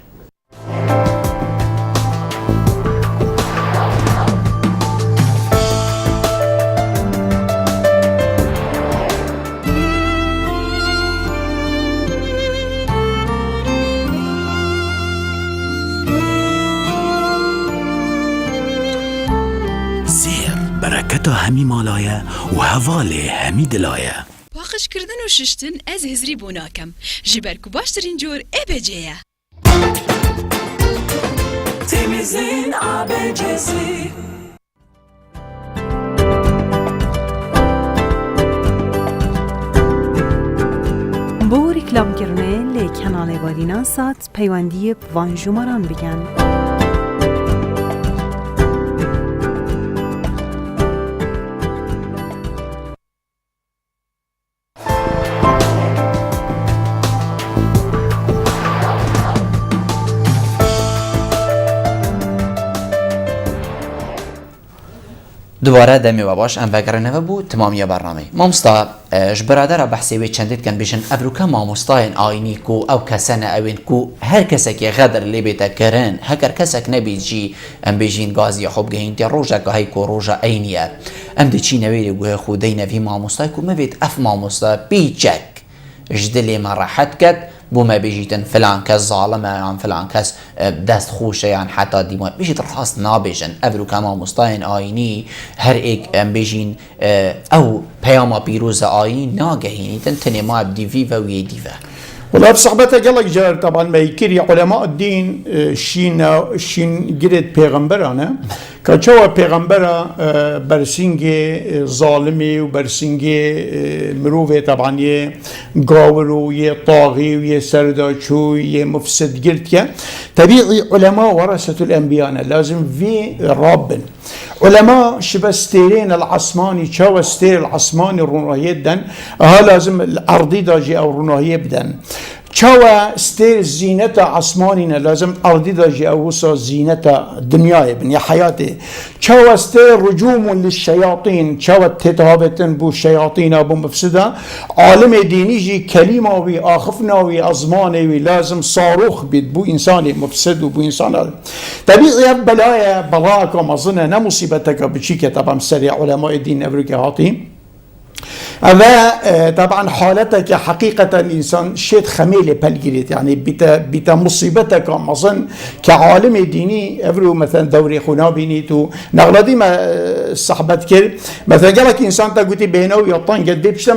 بركته همي مالايا وهفالي همي دلايا باقش کردن و ششتن از هزری بوناکم جبرکو باشترین جور ابجیه تمیزین ابجسی بو ریکلام کرنه لی کانال بادینان سات پیوندی وان جمران بگن. دوباره دمی و باش ام وگرنه بو تمامی برنامه مامستا اش برادر بحثی وی چندید کن بیشن ابروکا مامستاین آینی کو او کسان اوین کو هر کسی که غدر لی بیتا کرن هکر کسک نبید جی ام بیجین گازی خوب گهین تی روژا که های کو روژا اینیه ام دی چی نویری گوه خودی نوی مامستای کو مبید اف مامستا بیچک جدلی ما راحت کد بو ما بيجيتن فلان كاس ظالمه عن فلان كاس دست خوشه يعني حتى ديما بيجيت الراس نابجن افرو كما مستاين آيني هر ايك ام بيجين او بياما بيروز آيني ناقهيني تنتني ما بدي فيفا ويا ديفا والله بصحبتها قالك جار طبعا ما يكري علماء الدين شين جريت پیغمبرانه كاتشوا پیغمبرا برسنجي ظالمي وبرسنجي مروفه طبعا يه قاورو يه طاغي ويه سرداچو يه مفسد جرت طبيعي علماء ورثة الانبياء لازم في رابن علماء شبستيرين العصماني شو استير العصماني الروناهية بدن ها لازم الارضي داجي او روناهية بدن شوا استير زينة عصمانينا لازم أرضي داجي أو وصا زينة دنياي بني حياتي شوا استير رجوم للشياطين شوا تتهابتن بو الشياطين أبو مفسدة عالم ديني جي كلمة وي آخفنا وي أزماني وي لازم صاروخ بيد بو إنساني مفسد وبو إنسان طبيعي بلايا براك ومظنة نمصيبتك بشيكة طبعا سريع علماء الدين أفريقيا هاتي هذا طبعا حالتك حقيقة الإنسان شيء خميلة بالجريت يعني بتا مصيبتك مظن كعالم ديني أفرو مثلا دوري خنا بينيتو نغلدي ما صحبت كر مثلا قالك إنسان تقولي بينه ويطان قد بيبشتا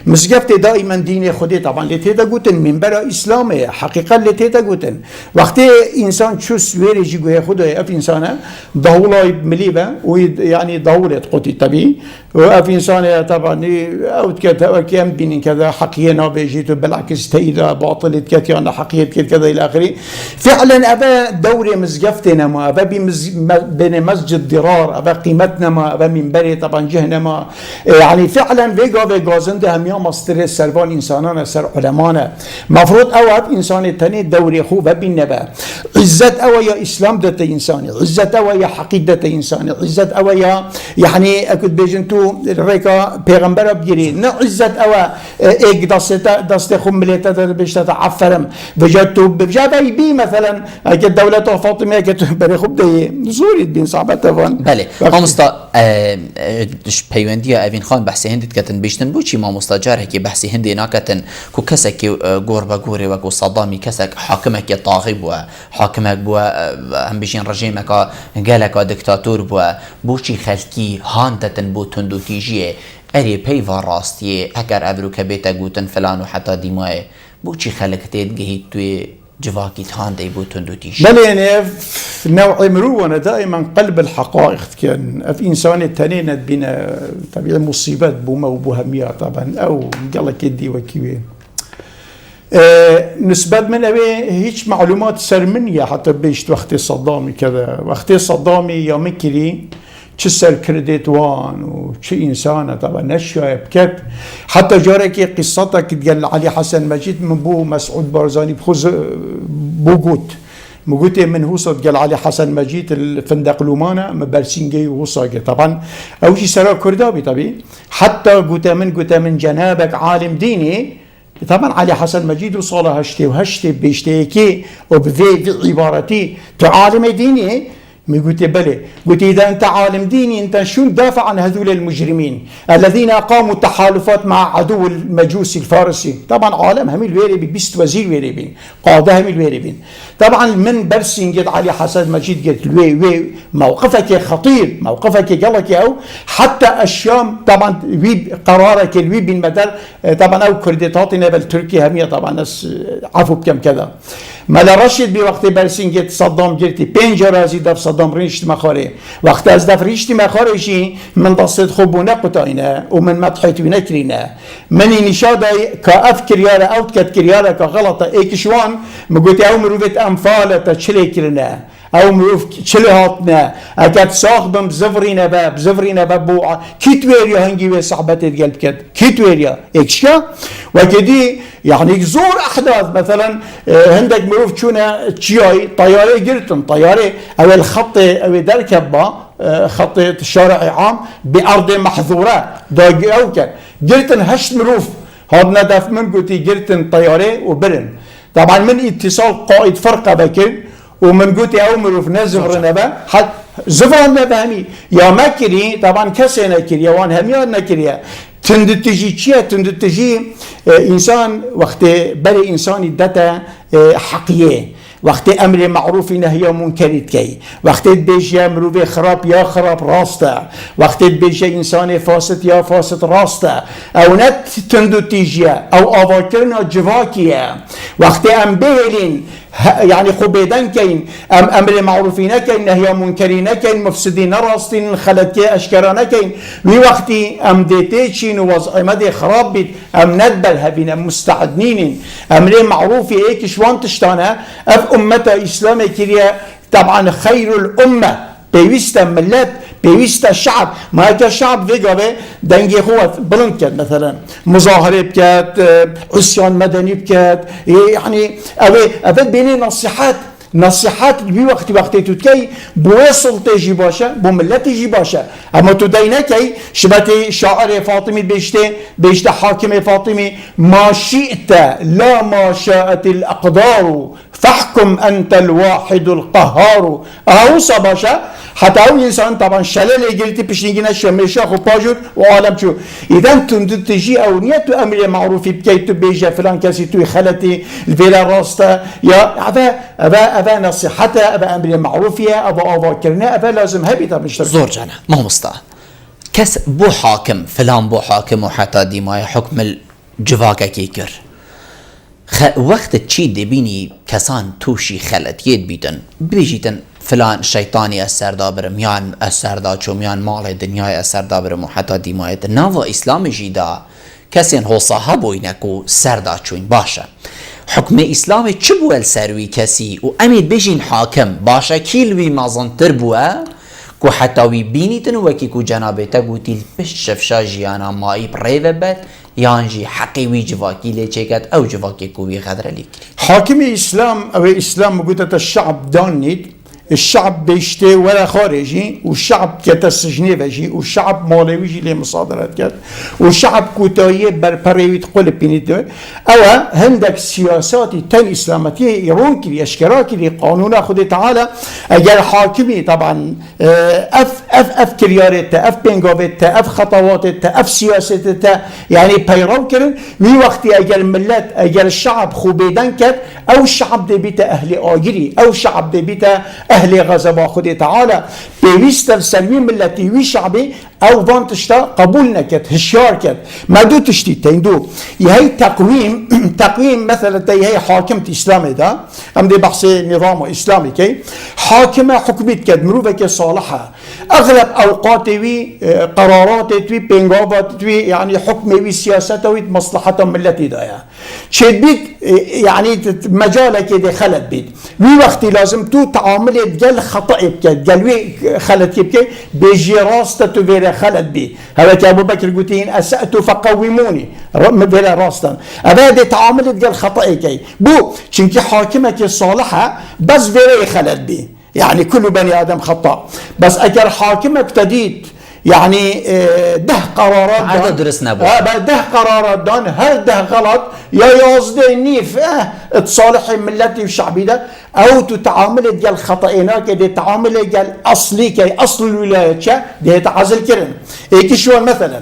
مزقفتي دائما ديني خدي طبعا لتيتا قوتن من برا إسلامي حقيقة لتيتا قوتن وقت إنسان شو سويري جيقوه خده أف إنسانه ضهولا مليبة ويعني ضهولة قوتي طبيعي وأف إنسانه طبعا أوت كذا كم بين كذا حقينا بيجيتوا بالعكس تيدا باطل كتيانا حقية كذا إلى آخره فعلا أبا دوري مزقفتنا ما أبا بين مسجد ضرار أبا قيمتنا ما أبا من بري طبعا جهنا ما يعني فعلا فيجا زنده هم يوم مستر سربان إنساننا سر علمانا مفروض أواب إنسان التاني دوري خو بين نبا عزت أو يا إسلام دت إنساني عزت أو يا حقيقة دت إنساني عزت أو يا يعني أكيد بيجنتو ريكا پیغمبر بگیری نه عزت اوا ایک دست خملیتا در بشتا عفرم وجد تو بجابي بي مثلا اگه دولت فاطمه که برای خوب دی زورید بین صعبت وان بله مامستا پیوندی اوین خان بحثی هندت کتن بیشتن بو چی مامستا جاره که بحثی هندی ناکتن کو کسک گور بگوری و کو صدامی کسک حاکمک طاغی بو حاکمک بو هم بیشین رژیمک گلک دکتاتور بو چی خلکی هاندتن بو تندوتیجیه اري بيفا راستي اگر ابرو كبيتا قوتن فلان وحتى ديماي بوشي خلقتيت جهيت توي جواكي تهان دي بوتن دوتيش بل يعني في نوع مرونا دائما قلب الحقائق كان في انسان التنين بنا طبيعي مصيبات بوما وبوهمية طبعا او قال كدي وكيوي نسبة من أبي هيش معلومات سرمنية حتى بيشت وقت صدامي كذا وقت صدامي يا مكري چه سرکردت وان و چه انسانه طبعا نشايب كت حتى جارك قصتك قال علي حسن مجيد من بو مسعود بارزاني بخوز موجود من هوصد قال علي حسن مجيد الفندق لومانه مبرسينجي وصاقي طبعا او شي سرا كردابي طبعا حتى قلت من جنابك عالم ديني طبعا علي حسن مجيد وصاله هشتي بيشتيكي وبذي عبارتي تعالم ديني قلت بلى قلت إذا أنت عالم ديني أنت شو تدافع عن هذول المجرمين الذين قاموا تحالفات مع عدو المجوسي الفارسي طبعا عالم هم الويربين بيست وزير ويربين قادة هم الويربين طبعا من برسين قد علي حسن مجيد قلت وي موقفك خطير موقفك قالك أو حتى الشام طبعا قرارك الوي بالمدار طبعا أو كرديتاتنا بالتركي همية طبعا ناس عفوا بكم كذا ملا رشد بوقت برسين قلت صدام قلتي بينجا رازي دف صدام ريشت مخاري وقت از دف ريشت مخاري شي من ضصيد خوبونا قطعنا ومن مدحيت ونكرنا مني نشادة كأف كريارة أو تكت كريارة كغلطة ايكشوان مقوتي او مروفت أنفالة تشلي كرنا او مروف تشلي هاتنا اكاد صاحبم بزفرين باب بوعة كيتويريا هنجي وصحبتي قلب كت كيتويريا اكشكا وكدي يعني زور احداث مثلا عندك مروف تشونا تشياي طيارة قرتن طيارة او الخط او دركبة خط الشارع عام بأرض محظورة داقي او كان قرتن هشت مروف هذا ندف من قلتي قرتن طيارة وبرن طبعا من اتصال قائد فرقة بكر ومن قلتي او مروف نزفر نبا حد زفر نبا همي يا مكري طبعا كسي نكري وان همي نكري تندتجي انسان وقت بلي انسان دتا حقيه وقت امر معروف نهي منكر كي وقت بيجي مروف خراب يا خراب راسته وقت بيجي انسان فاسد يا فاسد راسته او نت تندتجي او اواكرنا جواكيه وقت ام بيلين يعني خبيدان كين امر معروفين كين نهي منكرين كين مفسدين راستين خلت اشكران كين وي وقتي ام ديتيشين ومدي خراب بيت ام ندبل هبين مستعدين امر معروف هيك شوان تشتانا اف امه اسلام كريا طبعا خير الامه بيوست ملت بيوست الشعب ما هيك الشعب فيجابه دنجي هو بلنكت مثلا مظاهره بكات عصيان مدني بكات يعني ابي بيني نصيحات بوقت تتكي بوصل تجي باشا بملت تجي باشا اما تدينكي شبتي شاعر فاطمي بيشتي حاكم فاطمي ما شئت لا ما شاءت الاقدار فاحكم انت الواحد القهار اوصى باشا حتى او انسان طبعا شلل قلتي بشنجنا شمشا خباجور وعالم شو اذا انتم تجي او نيت امر معروف بكيت بيجا فلان كاسي توي خلتي الفيلا راستا يا ابا نصيحته ابا امر معروفيه ابا كرنا ابا لازم هبيطه بالشرع زور جانا ما مستا كس بو حاكم فلان بو حاكم وحتى ديما حكم الجواكا كيكر وقت تشي دبيني كسان توشي خلت يد بيتن بيجيتن فلان شيطاني أثر دابرم يان أثر دا چوميان مال الدنيا أثر دابرم وحتى ديمايت ناوا إسلام جيدا كسين هو صاحبو ينكو سر دا چوين باشا حكم إسلامي چبو السروي كسي و أميد بيجين حاكم باشا كيلوي مازن تربوه كو حتى وي بينيتن وكي كو جنابتا قوتي البشفشا جيانا ماي بريفبت يانجي حقي وي جواكي ليچيكت او جواكي كوي غدر ليكري حاكم إسلام او إسلام قلت الشعب دانيت الشعب بيشتي ولا خارجي والشعب كتسجني بيجي والشعب مالويجي لمصادرات كات والشعب كوتاية بربريويت قل بينيتو او هندك سياسات تن اسلامتيه يرون كي اشكراكي لقانون خد تعالى اجل حاكمي طبعا اف كريارته اف بينغوبته اف خطواته اف سياسته يعني بيرو كرن مي وقت اجل ملت اجل الشعب خوبيدن كات او الشعب دي بيته اهل اجري او الشعب دي بيته اهل غضب خود تعالى بيست السلمين ملتي وي شعبي او فان تشتا قبول نكت هشيار كت ما دو تشتي تندو يهي تقويم تقويم مثلا هي حاكمة اسلامي دا ام دي بحثي نظام اسلامي كي حاكمة حكمت كد مروفك صالحة اغلب اوقاتي وي قراراتي توي بينغوفات توي يعني حكمي وي سياسته وي مصلحة ملتي دايا شد بيت يعني مجالك دي خلت بيت وي وقت لازم تو تعامل جل خطأ بك جل وي خلت بك بيجي راسته تو خلت بي هذا ابو بكر قلتين اسأت فقوموني بلا راستا هذا تعامل جل خطأ كي بو شنكي حاكمك الصالحة بس فيري خلت بي يعني كل بني ادم خطأ بس اجر حاكمك تديد يعني ده قرارات عدد درسنا ده قرارات دان هل ده غلط يا يصدي نيف تصالح ملتي وشعبي ده او تتعامل ديال خطأيناك دي تعامل ديال اصلي كي اصل الولاية شا دي تعزل كرن ايكي شو مثلا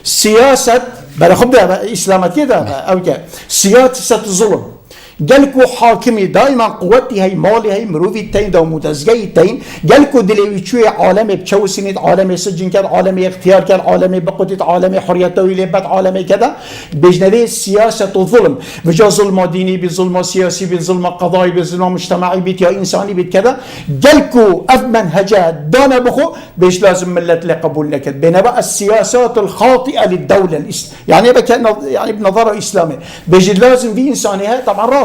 سياسة بلا خبدا اسلامات كده او كده سياسة الظلم جالكو حاكمي دائما قوتي هي مالي هي مروفي تين دا متزجي تين جالكو دلوي شوي عالمي بتشو سنة عالمي سجن كان عالمي اختيار كان عالمي بقوتي عالمي حرية تويلة بات عالمي كذا بجنبه سياسة الظلم بجا ظلم ديني بظلم سياسي بظلم قضائي بظلم مجتمعي بيت يا انساني بيت كذا جالكو افمن هجات دانا بخو بيش لازم ملت لقبول لك بينما السياسات الخاطئة للدولة يعني يعني بنظرة اسلامي بيجي لازم في انسانها طبعا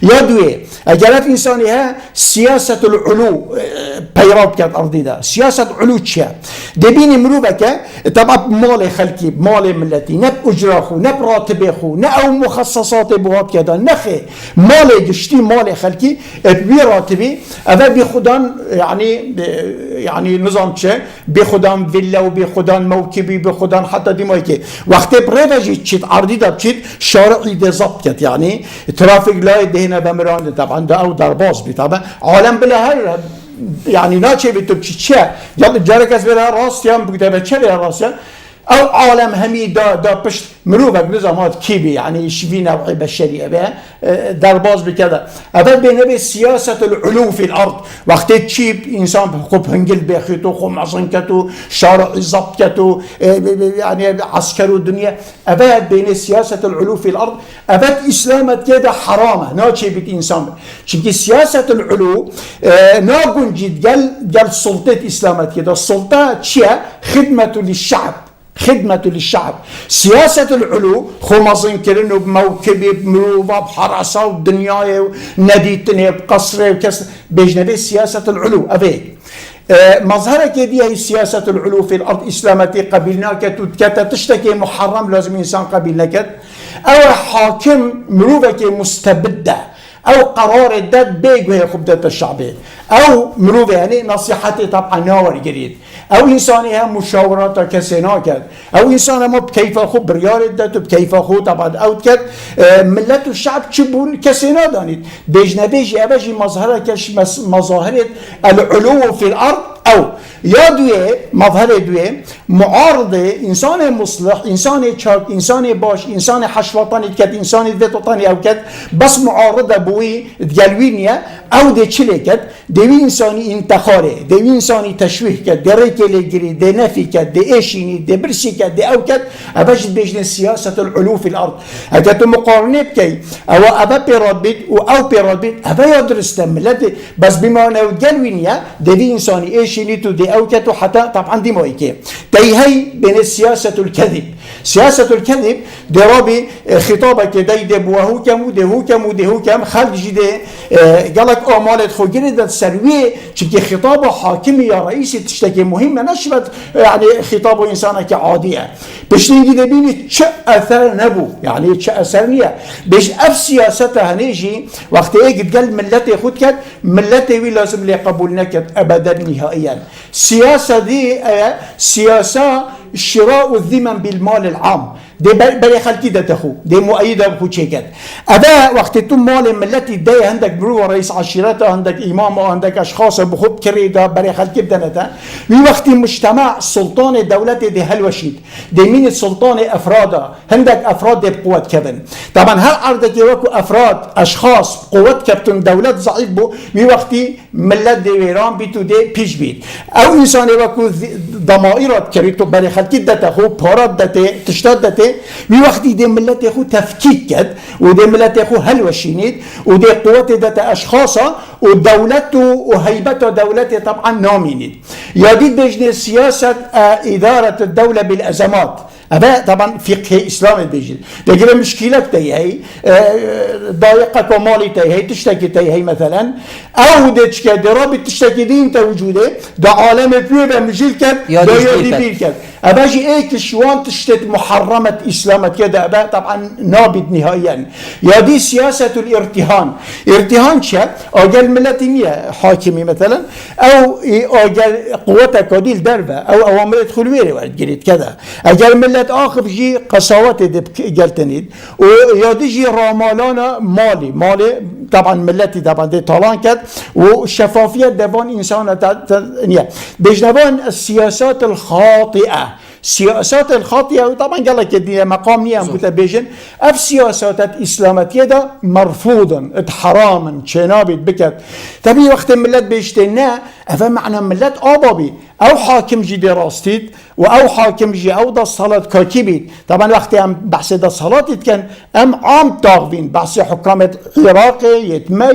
يدوي أجلت إنسانها سياسة العلو بيراب كانت أرضي ده سياسة علو تشا دبيني مروبك طبعا مالي خلكي مالي ملتي نب أجراخو نب راتبخو نأو مخصصات بواب كذا نخي مالي جشتي مالي خلكي بي راتبي أذا بخدان يعني نظام تشا بخدان فيلا وبخدان موكبي بخدان حتى دي مايكي وقت بريفاجي تشيت أرضي ده تشيت شارعي ده ضبط يعني ترافيك لايت هنا بمران طبعا ده او درباز طبعا عالم بلا هاي يعني ناتشي بتبتشي يلا جارك بلا راس يام بكتابه شري راس او عالم همي دا بشت مروفك نظامات كيبي يعني شفي نوعي بشرية بها درباز بكذا أبد بينبي سياسة العلو في الأرض وقت تشيب إنسان بخب هنجل بخيتو خم عصنكتو شارع زبكتو يعني عسكرو الدنيا أبد بين سياسة العلو في الأرض أبد إسلامت كده حرامة ناتشي بيت إنسان شكي سياسة العلو ناقون جد جل سلطة إسلامت كده السلطة تشيا خدمة للشعب خدمة للشعب سياسة العلو خمصين كرنو بموكبي بمروفة بحراسة ودنياي ونديتني بقصري وكسر بيجنبي سياسة العلو أبيك مظهرة كده هي سياسة العلو في الأرض إسلامتي قبلناك تتكتا تشتكي محرم لازم إنسان قبلناك أو حاكم مروفك مستبدة أو قرار الداد بيج وهي خبدة الشعبية أو مروفة يعني نصيحتي طبعا ناور جديد أو إنسانها مشاورات كسيناكت أو إنسان ما بكيف أخو بريار الدات بكيف أخو طبعا أو كت ملة الشعب تشبون كسينا دانيت بيجي أبجي مظهرة كش مظاهرة العلو في الأرض أو يدوي مظهر دوي معارضة إنسان مصلح إنسان شاك إنسان باش إنسان حشوطاني كت إنسان ذاتطاني أو كت بس معارضة بوي دجالوينيا أو ده شلكت دوي إنساني انتخاري دوي إنساني تشويه كت دريك لجري ده نفي كت ده إيشيني ده برسي كت ده أو كت أبجد بيجن سياسة العلو في الأرض أكتو مقارنة بكي أو أبا بيرادبيت أو بيرادبيت أبا يدرس تملت بس بما أنه دجالوينيا دوي إنساني إيشيني تو دي أو كت حتى طبعا دي مويكي تيهي بين سياسة الكذب سياسة الكذب دي رابي خطابك دي دي بوهو كم ودي هو كم ودي هو كم خلق جدي قالك مالت خو جريدة سروية شكي خطابه حاكمي يا رئيسي تشتكي مهمة نشبت يعني خطابه إنسانك عادية بش نيجي دبيني شا أثر نبو يعني شا أثر نية بش أف سياستها نيجي وقت إيك تقل ملتي خود كد ملتي وي لازم لي قبولنا كد أبدا نهائيا سياسة دي سياسة شراء الذمم بالمال العام دي بري خلقي ده تخو دي مؤيده بخو شيكت ادا وقت تو مال ملتي دي عندك برو رئيس عشيرته عندك امام عندك اشخاص بخوب كري ده بري خلقي بدنته في وقت مجتمع سلطان دولتي دي هلوشيد دي مين السلطان افراد عندك افراد دي بقوه كبن طبعا هل عندك يوكو افراد اشخاص قوه كابتن دولت ضعيف بو في وقت ملت دي ايران بيتو دي بيش بيت او انسان يوكو ضمائرات كريتو بري خلقي ده تخو بارات ده تشتاد ده في وقت دي ملت يخو تفكيك كد ودي ملت يخو هلوشينيد ودي قوه ده اشخاص ودولته وهيبته دولته طبعا نامينيد يديد بجني سياسه اداره الدوله بالازمات أبا طبعا فقه إسلامي بيجي لكن مشكلة هي ضايقة كمالي هي تشتكي هي مثلا أو دتشكي درابط تشتكي دين توجوده ده عالم بيبقى مجيل كد ده يدي بير كد أباجي إيه شوان تشتت محرمة إسلامة كده أبا طبعا نابد نهائيا يدي سياسة الارتهان ارتهان شا أجل ملتينية حاكمي مثلا أو أجل قوتها كوديل دربة أو أوامر خلويري وقلت كذا أجل ملت آخر جي قساوات قلتنيد ويدي جي رامالانا مالي طبعا ملتي طبعا دي طالان كد وشفافية دفان إنسان بجنبان السياسات الخاطئة السياسات الخاطئة وطبعا قال لك دي مقام نيام بتبيجن اف سياسات اسلامتيه ده مرفوضا حراما شنابت بكت تبي وقت ملت بيشتنا افا معنى ملت ابابي او حاكم جي دراستيد او حاكم جي او ده الصلاه كاكيبيت طبعا وقت بحث ده الصلاه كان عام طاغبين بحث حكامه عراقي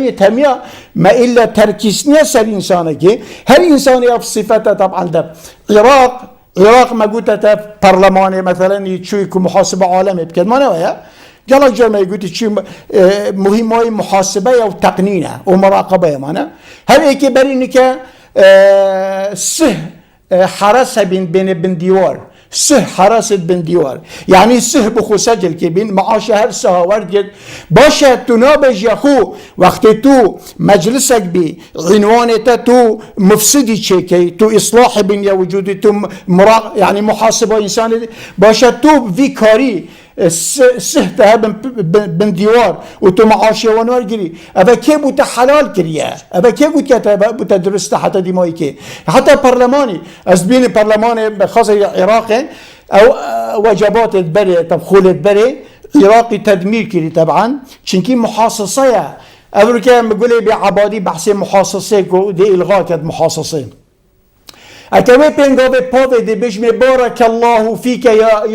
يتمية ما الا تركيزنا سر انسانك هل انسان في صفته طبعا ده عراق ما قلت برلماني مثلا يتشويكو محاسبة عالمي بكد ما نوايا جالك جرما يقول تشي مهمة محاسبة أو تقنينة ومراقبة معنا هل إيكي برينك سه حراسة بين ديوار سه حراسة بن ديوار يعني سه بخو سجل كبين معاش هر سها ورد باشا تنابج يخو وقت تو مجلسك بي عنوانته تو مفسدي شيكي تو اصلاح بنيا وجودي تو يعني محاسبة انسان باشا تو في كاري سهتها بن ديوار وتو معاشي ونوار جري أبا كي بوتا حلال كريا أبا كي بوتا درست حتى ديماي كي حتى برلماني أسبيني برلماني خاصة عراقي أو وجبات البري تبخول البري عراقي تدمير كري طبعا شنكي محاصصية أمريكا بقولي بعبادي بحسي محاصصية دي إلغاء كد محاصصين أكوي بينغوبي بوفي دي بيجمي بارك الله فيك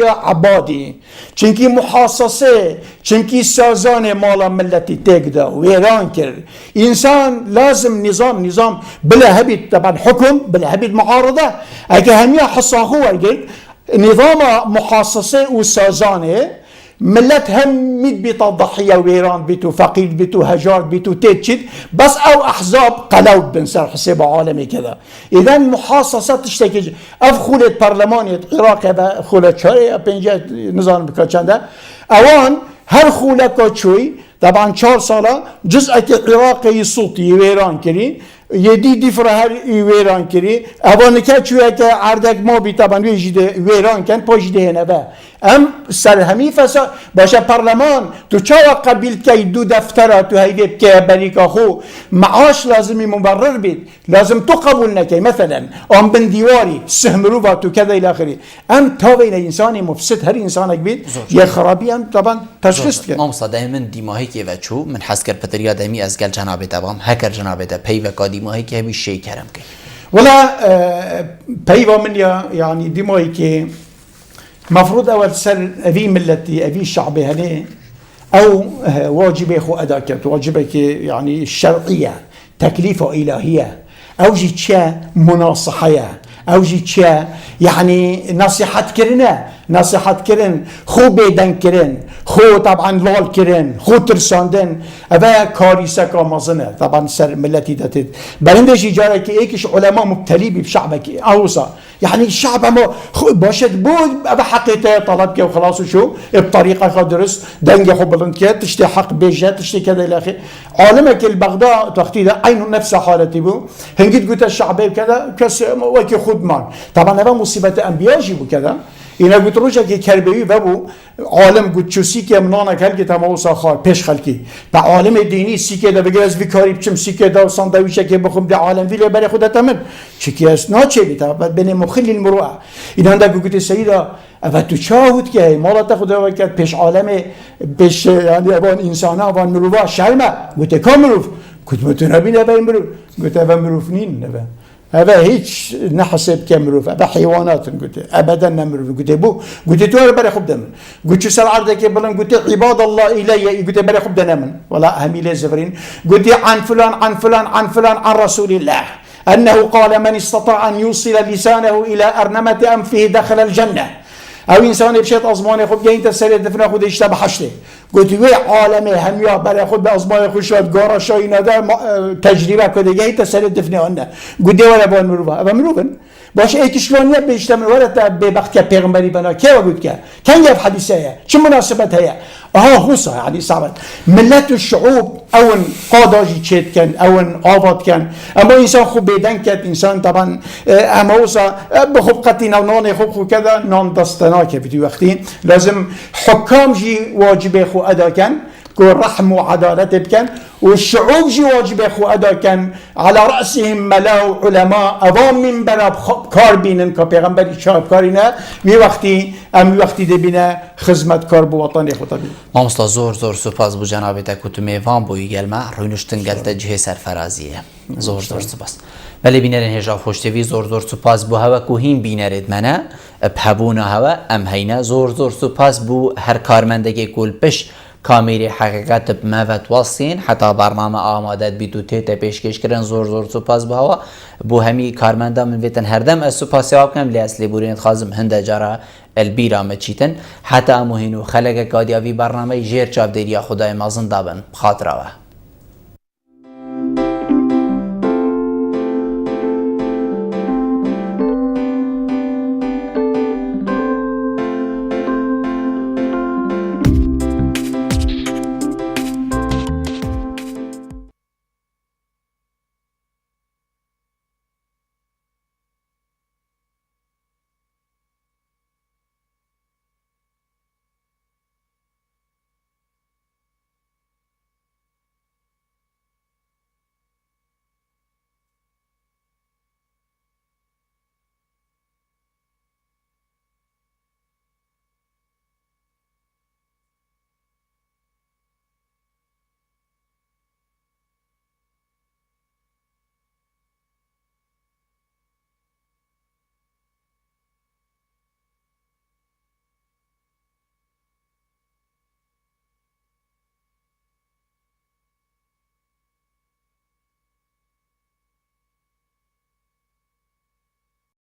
يا عبادي چنكي محاصصة چنكي سازان مالا ملتي تقدا ويران كر إنسان لازم نظام بلا هبيت طبعا حكم بلا هبيت معارضة أكا هميا حصاهو قلت نظام محاصصة وسازانه ملت هم ميت بيتا ضحية ويران بيتو فقير بيتو هجار بيتو تيتشد بس او احزاب قلوب بنصير حساب عالمي كذا اذا محاصصة تشتكي افخولة برلمانية عراق خولة شوي بنجا نظام بكاتشاندا اوان هر خولة كاتشوي طبعا 4 سالة جزء عراقي صوتي ويران كري يدي دفرة هر ويران كري اوان كاتشوي عردك ما بي طبعا ويران كان باجده هنا با ام سرهمی فساد باشه پارلمان تو چه قبیل که دو دفتره تو هیده که بریکا خو معاش لازمی مبرر بید لازم تو قبول نکی مثلا ام بن دیواری سهم رو با تو کذا الى اخره ام تابعین انسانی مفسد هر انسانک بید یه خرابی هم طبعا تشخیص کرد مامسا دائما دیماهی که وچو من حس کر پتریا دائمی از گل جناب تبام هکر جناب تا پی و دیماهی که همی شی کرم کی ولا پی و من يعني دیماهی که مفروض أول سر أبي ملتي أبي شعبي هني أو واجبي خو أداك واجبك يعني الشرعية تكليفه إلهية أو جيتشا مناصحية أو جيتشا يعني نصيحة كرن خو بيدن كرن خو طبعا لال كرن خو ترساندن أبا كاريسة كامازنة طبعا سر ملتي داتت برندش جارك إيكش علماء مبتلي بشعبك أوصى يعني الشعب ما باشد بود أبا حقيقة طلبك وخلاص وشو بطريقة خدرس دنجة خو بلنكات تشتي حق بيجات تشتي كذا إلى آخره عالمك البغداد وقتي ده عينه نفس حالتي بو هنجد قلت الشعبي كذا كس وكي خدمان طبعا هذا مصيبة أنبياء جيبوا كذا اینا گوت روشا که کربوی بابو عالم گوت چو سیکه منانا کل که تماوسا خار پیش خلکی به عالم دینی سیکه دا بگر از ویکاری بچم سیکه دا و ساندویشه که بخوم ده عالم ویله برای خودت من چکی است ناچه بیتا بین مخل المروعه اینا دا گوت سیدا و تو چاهود که مالات خدا وکت پیش عالم پیش یعنی اوان انسان اوان مروفا شرمه گوت کام مروف گوت متنبی نبا مروف گوت اوه مروف نین نبا اوه هیچ نحسب که مروف اوه حیوانات گوت ابدا نمروف گوت بو گوت تو رو برای خوب دمن گوت چو سر عرضه که بلن گوت عباد الله ایلیه گوت برای خوب دمن ولا همیله زفرین گوت عن فلان عن فلان عن فلان عن رسول الله أنه قال من استطاع أن يوصل لسانه إلى أرنمة أنفه دخل الجنة او انسان بشيت ازمان خود جاي انت سر دفنا خود اشتبه حشته قلت وي عالمي هميا برای خود به ازمان خود شاد گارا شای نده تجربه کده جاي انت سر دفنا انه قلت ولا بان مروفا اما مروفن باش ايكشلونية بيشتمل ولا ببخت که پیغمبری بنا که وقت که كان يف حديثة چه مناسبت هيا خصة يعني صعبت ملت الشعوب اون قاداجي تشيت كان اون آفات كان اما انسان خوب بيدن كان انسان طبعا اما وصا بخوب قتين او نان خوب كذا نان دستنا که في وقتين لازم حكام جي واجب خو ادا كان كون رحم وعدالة بكن والشعوب جي واجب خو ادا كان على رأسهم ملاو علماء اوام من بنا كار بينن که پیغمبری شاب کارینا وی وقتی دبینا خدمت کار بو وطن خو طبیعی مامستا زور سپاس بو جناب تکوت میوان بو گلما روینشتن گلت جه سرفرازیه زور سپاس ولی بینرین هجا خوشتوی زور سپاس بو هوا کوهین بینرید منه بهبونا هوا ام هینا زور سپاس بو هر کارمندگی کل پش کامیری حقیقت بموت واسین حتی برنامه آمادت بیتو تیتا پیشکش کرن زور سپاس بو هوا بو همی کارمندا من ویتن هردم از سپاس یاب کنم لی اصلی بورینت خازم هنده جارا البیرا مچیتن حتی اموهینو خلق کادیاوی برنامه جیر چاپ دیریا خدای مازن دابن بخاطره